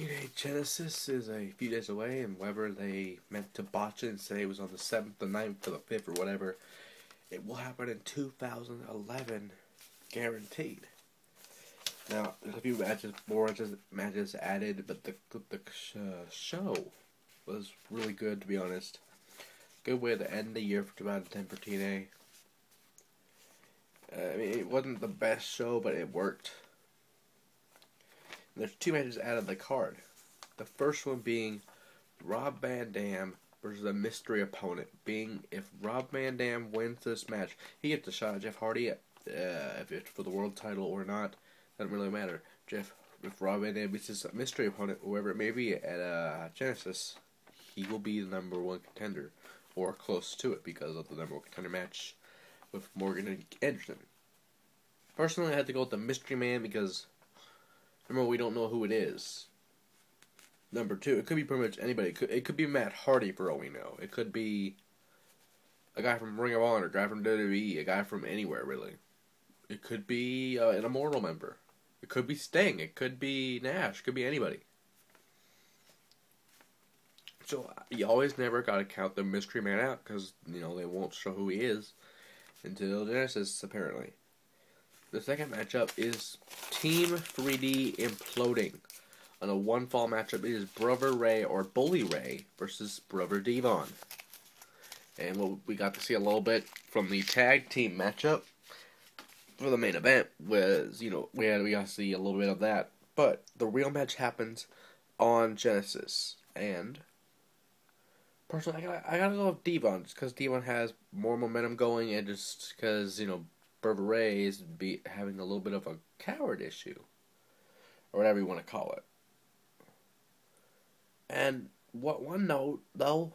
TNA Genesis is a few days away, and whether they meant to botch it and say it was on the 7th, the 9th, or the 5th, or whatever, it will happen in 2011, guaranteed. Now, there's a few matches added, but the show was really good, to be honest. Good way to end the year for 2010 for TNA. I mean, it wasn't the best show, but it worked. There's two matches out of the card. The first one being Rob Van Dam versus a mystery opponent. Being if Rob Van Dam wins this match, he gets a shot at Jeff Hardy. If it's for the world title or not, doesn't really matter. If Rob Van Dam beats his mystery opponent, whoever it may be, at Genesis, he will be the #1 contender, or close to it, because of the #1 contender match with Morgan and Anderson. Personally, I had to go with the mystery man because, remember, we don't know who it is. Number two, it could be pretty much anybody. It could be Matt Hardy for all we know. It could be a guy from Ring of Honor, a guy from WWE, a guy from anywhere, really. It could be an Immortal member. It could be Sting. It could be Nash. It could be anybody. So you always never got to count the mystery man out because, they won't show who he is until Genesis, apparently. The second matchup is Team 3D Imploding. On a one-fall matchup, it is Brother Ray or Bully Ray versus Brother Devon. And what we got to see a little bit from the tag team matchup for the main event was, we got to see a little bit of that. But the real match happens on Genesis. And personally, I gotta go with Devon, just because Devon has more momentum going, and just because, Brother Ray is having a little bit of a coward issue, or whatever you want to call it. And one note, though,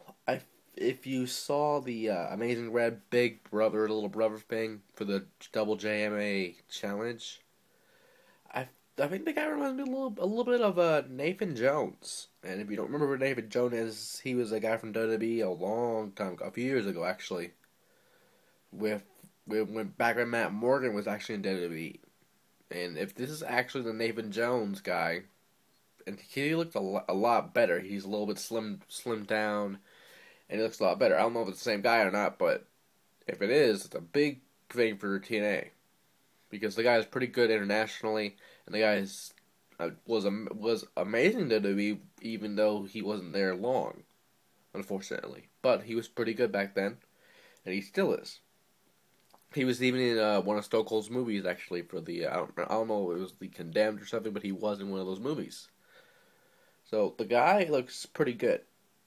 if you saw the Amazing Red Big Brother, Little Brother thing for the Double JMA Challenge, I think the guy reminds me a little bit of Nathan Jones. And if you don't remember who Nathan Jones is, he was a guy from WWE a long time ago, a few years ago actually, when back when Matt Morgan was actually in WWE. And if this is actually the Nathan Jones guy, and he looks a lot better. He's a little bit slimmed down, and he looks a lot better. I don't know if it's the same guy or not, but if it is, it's a big thing for TNA. Because the guy is pretty good internationally, and the guy was amazing to WWE, even though he wasn't there long, unfortunately. But he was pretty good back then, and he still is. He was even in one of Stone Cold's movies, actually, for the, I don't know if it was The Condemned or something, but he was in one of those movies. So, the guy looks pretty good,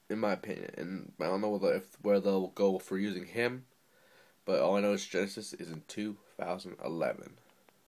in my opinion, and I don't know where they'll go for using him, but all I know is Genesis is in 2011.